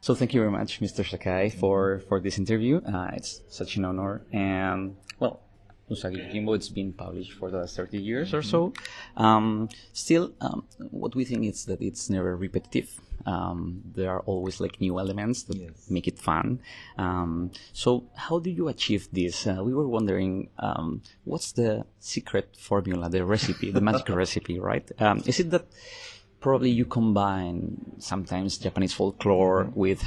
So thank you very much, Mr. Sakai, for this interview. It's such an honor. And, well, Usagi Yojimbo, it's been published for the last 30 years or so. Still, what we think is that it's never repetitive. There are always like new elements that make it fun. So how do you achieve this? We were wondering, what's the secret formula, the recipe, the magic recipe, right? Is it that probably you combine sometimes Japanese folklore with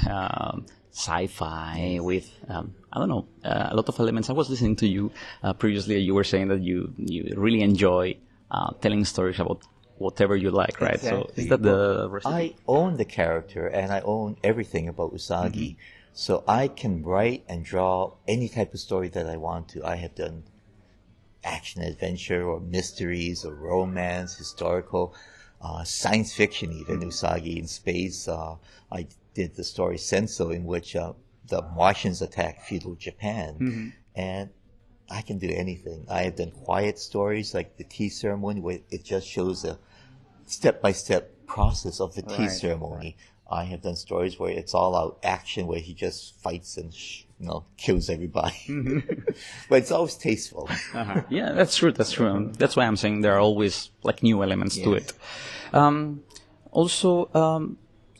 sci-fi, with I don't know, a lot of elements. I was listening to you previously. You were saying that you really enjoy telling stories about whatever you like, right? Exactly. So is that the recipe? I own the character and I own everything about Usagi. So I can write and draw any type of story that I want to. I have done action adventure or mysteries or romance, historical, science fiction even, Usagi in space. I did the story Senso, in which the Martians attacked feudal Japan. And I can do anything. I have done quiet stories like the tea ceremony, where it just shows a step-by-step process of the tea ceremony. I have done stories where it's all out action, where he just fights and kills everybody. But it's always tasteful. Yeah, that's true. That's true. That's why I'm saying there are always like new elements to it.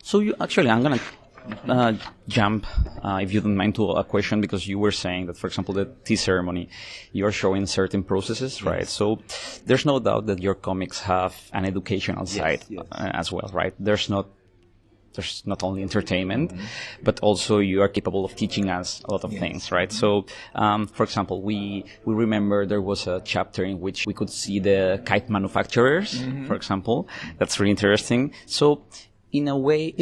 So you actually, I'm gonna jump, if you don't mind, to a question, because you were saying that, for example, the tea ceremony, you're showing certain processes, right? So there's no doubt that your comics have an educational side as well, right? There's not only entertainment, but also you are capable of teaching us a lot of things, right? So, for example, we remember there was a chapter in which we could see the kite manufacturers, for example. That's really interesting. So, in a way,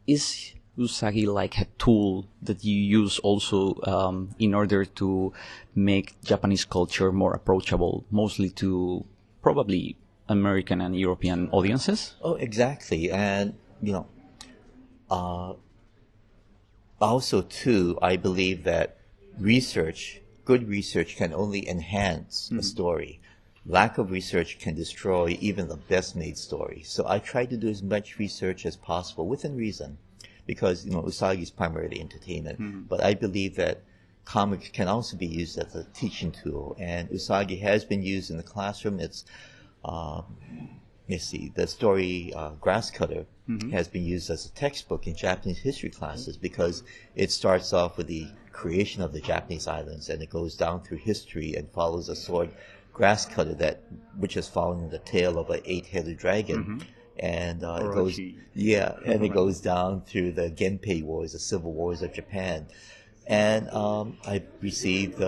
is Usagi like a tool that you use also in order to make Japanese culture more approachable, mostly to probably American and European audiences? Oh, exactly. And also too, I believe that good research can only enhance a story. Lack of research can destroy even the best made story. So I try to do as much research as possible within reason, because Usagi is primarily entertainment. But I believe that comics can also be used as a teaching tool, and Usagi has been used in the classroom. It's the story Grass Cutter has been used as a textbook in Japanese history classes, because it starts off with the creation of the Japanese islands, and it goes down through history and follows a sword Grass Cutter which is following the tail of an 8-headed dragon. And it goes down through the Genpei Wars, the civil wars of Japan. And I received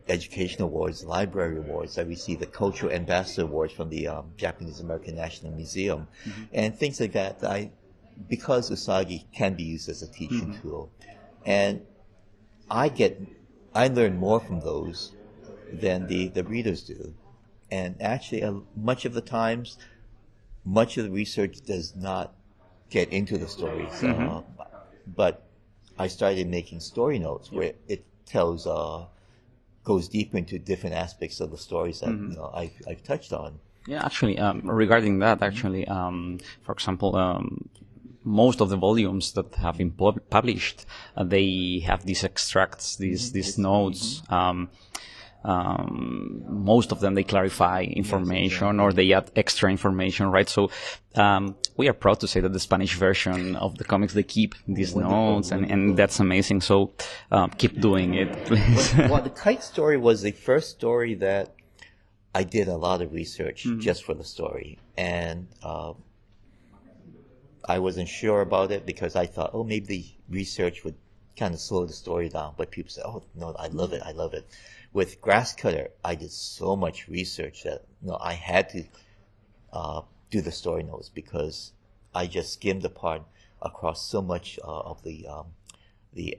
educational awards, library awards. I received the cultural ambassador awards from the Japanese American National Museum, and things like that. Because Usagi can be used as a teaching tool, and I learn more from those than the readers do. And actually, much of the times, much of the research does not get into the stories. But I started making story notes where it goes deeper into different aspects of the stories that I've touched on. Yeah, actually, regarding that, for example, most of the volumes that have been published, they have these extracts, these notes. Most of them, they clarify information or they add extra information, right? So we are proud to say that the Spanish version of the comics, they keep these notes, and that's amazing. So keep doing it, please. Well, the kite story was the first story that I did a lot of research just for the story, and I wasn't sure about it because I thought, maybe the research would kind of slow the story down. But people said, no, I love it. With Grass Cutter, I did so much research that I had to do the story notes, because I just skimmed apart across so much of the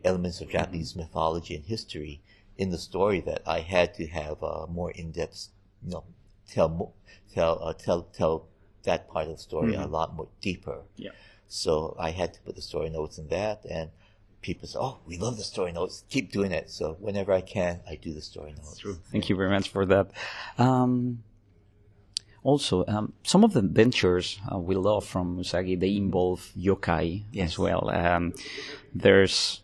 elements of Japanese mythology and history in the story that I had to have more in-depth, tell that part of the story a lot more deeper. Yeah. So I had to put the story notes in that, and people say, we love the story notes, keep doing it. So whenever I can, I do the story notes. True. Thank you very much for that. Also, some of the adventures we love from Usagi, they involve yokai as well. There's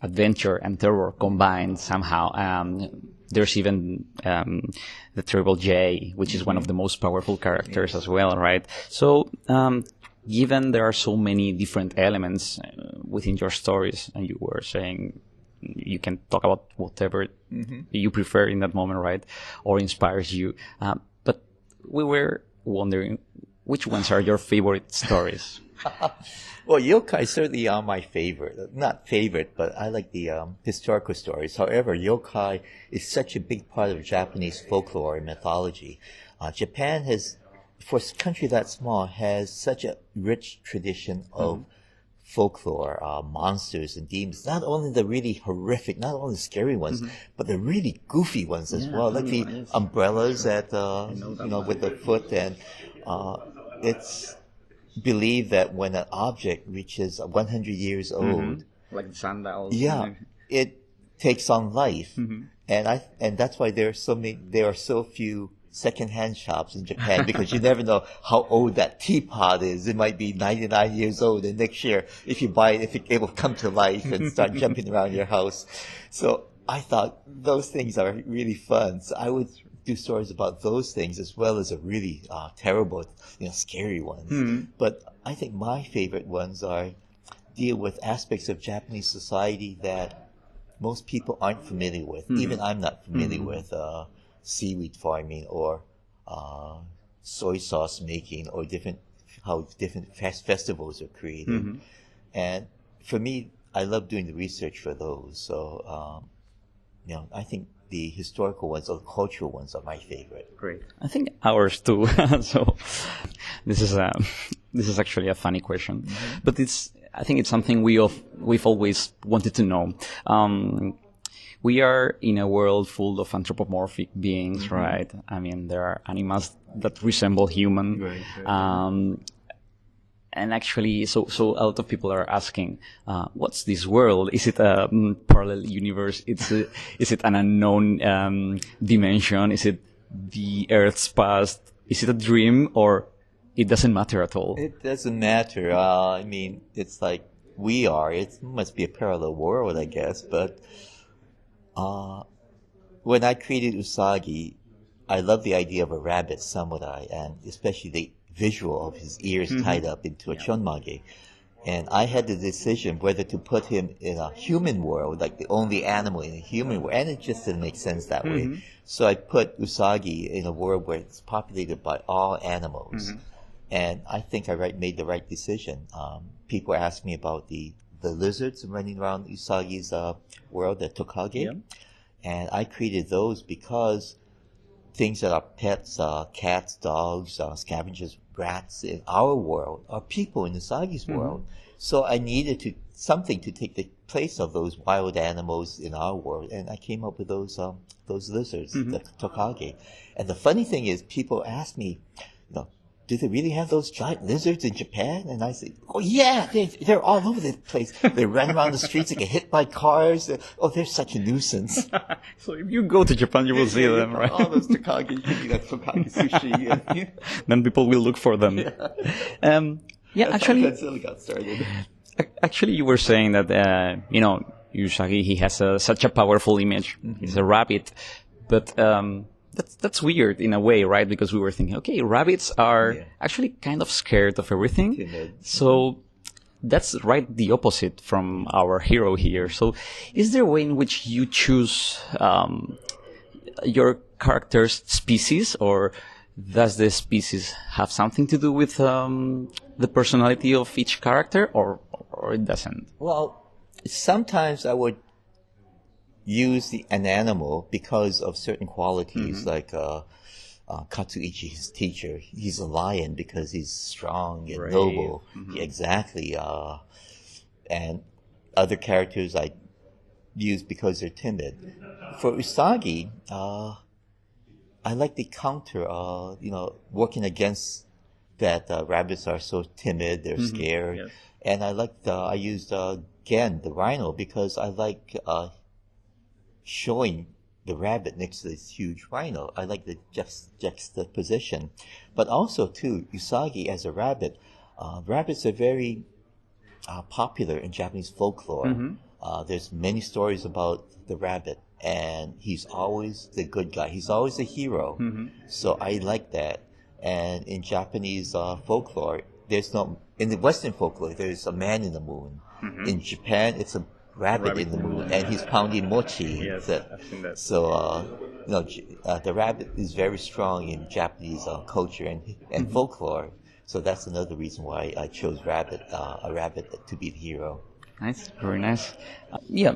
adventure and terror combined somehow. There's even the Triple J, which is one of the most powerful characters as well, right? So, given there are so many different elements within your stories, and you were saying you can talk about whatever you prefer in that moment, right? Or inspires you. But we were wondering, which ones are your favorite stories? Well, yokai certainly are my favorite. Not favorite, but I like the historical stories. However, yokai is such a big part of Japanese folklore and mythology. Japan has, for a country that small, has such a rich tradition of folklore, monsters and demons. Not only the really horrific, not only the scary ones, but the really goofy ones as well, like the umbrellas at with the foot, and it's believed that when an object reaches 100 years old, like sandals, it takes on life, and that's why there are so few second-hand shops in Japan, because you never know how old that teapot is. It might be 99 years old, and next year, if you buy it will come to life and start jumping around your house. So I thought those things are really fun. So I would do stories about those things as well as a really terrible, scary ones. But I think my favorite ones deal with aspects of Japanese society that most people aren't familiar with. Even I'm not familiar with. Seaweed farming or soy sauce making, or how different festivals are created. And for me, I love doing the research for those. So, I think the historical ones or cultural ones are my favorite. Great. I think ours too. So this is actually a funny question, but I think it's something we've always wanted to know. We are in a world full of anthropomorphic beings, right? I mean, there are animals that resemble human. Right. And actually, so a lot of people are asking, what's this world? Is it a parallel universe? Is it an unknown dimension? Is it the Earth's past? Is it a dream, or it doesn't matter at all? It doesn't matter. I mean, it's like we are. It must be a parallel world, I guess, but when I created Usagi, I love the idea of a rabbit samurai, and especially the visual of his ears tied up into a chonmage. And I had the decision whether to put him in a human world, like the only animal in a human world, and it just didn't make sense that way. So I put Usagi in a world where it's populated by all animals. And I think I made the right decision. People ask me about the lizards running around Usagi's world, the tokage. And I created those because things that are pets, cats, dogs, scavengers, rats in our world are people in Usagi's world. So I needed something to take the place of those wild animals in our world, and I came up with those lizards, the tokage. And the funny thing is, people ask me, do they really have those giant lizards in Japan? And I say, oh yeah, they're all over the place. They run around the streets, they get hit by cars. Oh, they're such a nuisance. So if you go to Japan, you will see them, right? All those tokage, you can get tokage sushi. Then people will look for them. Actually, that's how it got started. Actually, you were saying that, Usagi, he has such a powerful image. He's a rabbit, but, that's weird in a way, right? Because we were thinking, okay, rabbits are actually kind of scared of everything. Timid. So that's right the opposite from our hero here. So is there a way in which you choose your character's species, or does the species have something to do with the personality of each character, or it doesn't? Well, sometimes I would use an animal because of certain qualities, like Katsuichi, his teacher. He's a lion because he's strong and noble. Exactly. And other characters I use because they're timid. For Usagi, I like the counter, working against that rabbits are so timid, they're scared. And I used Gen, the rhino, because I like showing the rabbit next to this huge rhino. I like the juxtaposition. But also, too, Usagi as a rabbit. Rabbits are very popular in Japanese folklore. There's many stories about the rabbit, and he's always the good guy. He's always the hero. So I like that. And in Japanese folklore, in the Western folklore, there's a man in the moon. In Japan, it's a rabbit in the moon, and he's pounding mochi. Yes, I've seen that. So, the rabbit is very strong in Japanese culture and folklore. So that's another reason why I chose a rabbit to be the hero. Nice, very nice.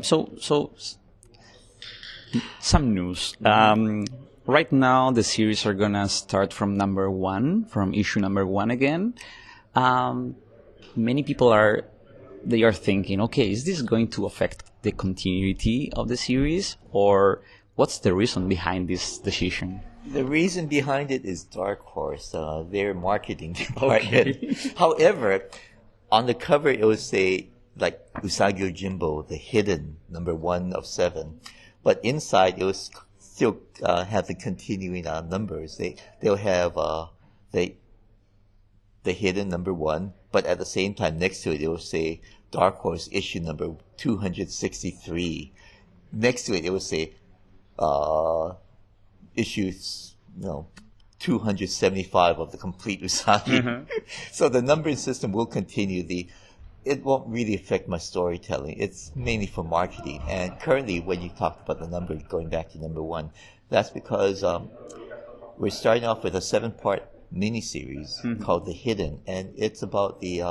So some news. Right now, the series are gonna start from issue number 1 again. Many people are thinking, okay, is this going to affect the continuity of the series, or what's the reason behind this decision? The reason behind it is Dark Horse, their marketing department. Okay. However, on the cover it will say like Usagi Yojimbo, the hidden number 1 of 7, but inside it will still have the continuing numbers. They'll have the hidden number 1, but at the same time next to it will say Dark Horse issue number 263. Next to it will say issues 275 of the complete Usagi. So the numbering system will continue. It won't really affect my storytelling. It's mainly for marketing. And currently, when you talked about the number going back to number 1, that's because we're starting off with a 7-part miniseries called The Hidden, and it's about the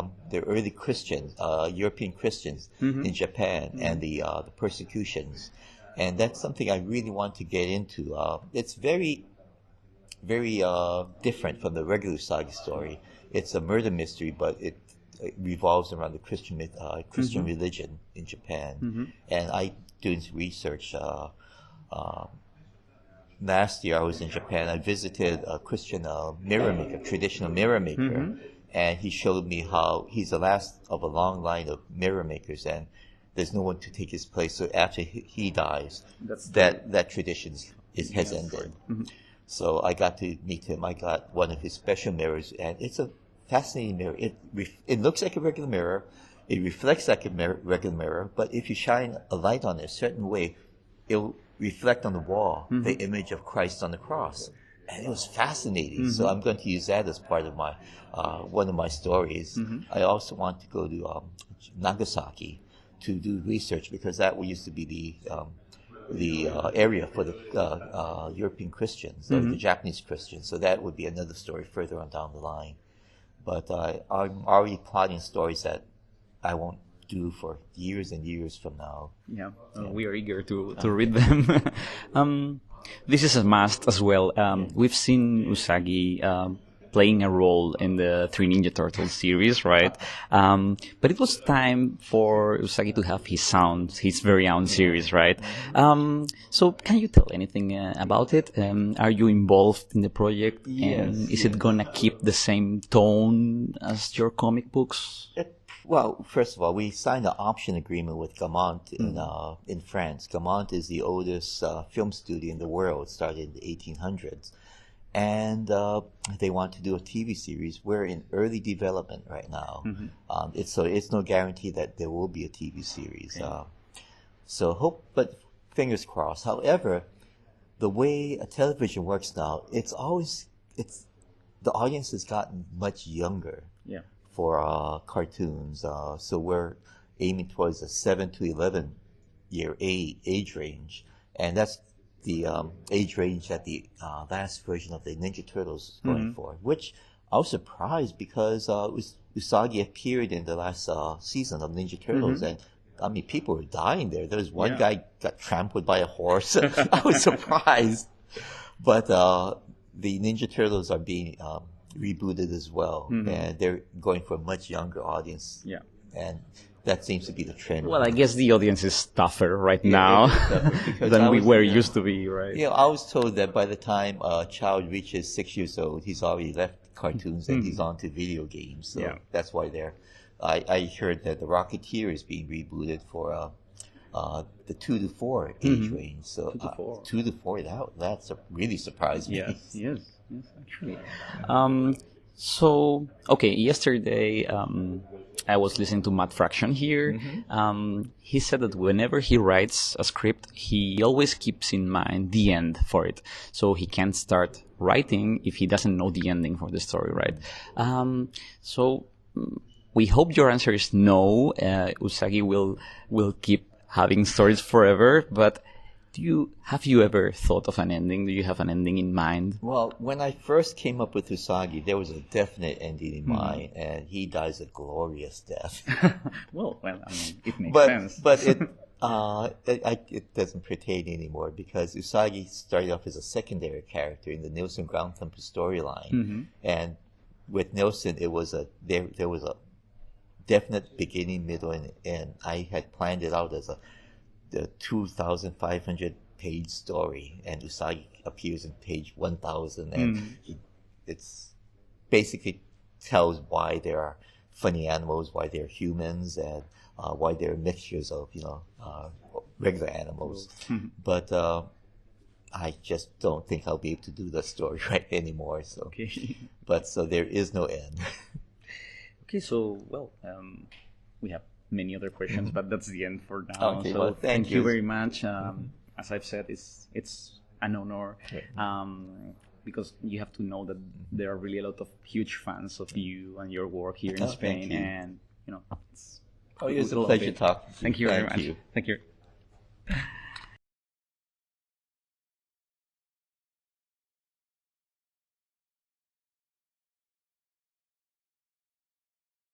early Christians, European Christians in Japan, and the persecutions. And that's something I really want to get into. It's very, very different from the regular Usagi story. It's a murder mystery, but it revolves around the Christian religion in Japan. And I doing research. Last year I was in Japan. I visited a Christian mirror maker, traditional mirror maker, and he showed me how he's the last of a long line of mirror makers, and there's no one to take his place. So after he dies, that tradition has ended. So I got to meet him. I got one of his special mirrors, and it's a fascinating mirror. It looks like a regular mirror. It reflects like a regular mirror, but if you shine a light on it a certain way, it'll reflect on the wall the image of Christ on the cross. And it was fascinating. So I'm going to use that as part of my one of my stories. I also want to go to Nagasaki to do research, because that used to be the area for the European Christians, the Japanese Christians. So that would be another story further on down the line. But I'm already plotting stories that I won't do for years and years from now. We are eager to read them. This is a must as well. We've seen Usagi playing a role in the Three Ninja Turtles series, right? But it was time for Usagi to have his very own series, right? So can you tell anything about it? Are you involved in the project? Yes. And is it gonna keep the same tone as your comic books? Well, first of all, we signed an option agreement with Gaumont in France. Gaumont is the oldest film studio in the world, started in the 1800s. And they want to do a TV series. We're in early development right now. It's no guarantee that there will be a TV series. Okay. But fingers crossed. However, the way a television works now, the audience has gotten much younger. For cartoons, so we're aiming towards a 7 to 11 year age range, and that's the age range that the last version of the Ninja Turtles is going for. Which I was surprised, because Usagi appeared in the last season of Ninja Turtles, and I mean, people were dying there. There was one guy got trampled by a horse. I was surprised, but the Ninja Turtles are being rebooted as well, and they're going for a much younger audience. And that seems to be the trend. Well, I guess the audience is tougher right now than we were used to be, right? I was told that by the time a child reaches 6 years old, he's already left cartoons and he's on to video games. So that's why I heard that the Rocketeer is being rebooted for the 2 to 4 age range. So 2 to 4. 2 to 4, that's really surprised me. Yes, actually. So, okay, yesterday I was listening to Matt Fraction here. He said that whenever he writes a script, he always keeps in mind the end for it. So he can't start writing if he doesn't know the ending for the story, right? So we hope your answer is no. Usagi will keep having stories forever, but have you ever thought of an ending? Do you have an ending in mind? Well, when I first came up with Usagi, there was a definite ending in mind, and he dies a glorious death. well, I mean, it makes sense. But it doesn't pertain anymore, because Usagi started off as a secondary character in the Nielsen Groundthumper storyline, and with Nielsen, there was a definite beginning, middle, and end. I had planned it out as the 2,500 page story, and Usagi appears in page 1,000, and it's basically tells why there are funny animals, why they're humans, and why they're mixtures of regular animals. But I just don't think I'll be able to do the story right anymore. So, so there is no end. Okay, so we have many other questions, but that's the end for now. Okay, so well, thank you very much. As I've said, it's an honor, because you have to know that there are really a lot of huge fans of you and your work here in Spain, and it's a pleasure talking to you. Thank you very much. Thank you.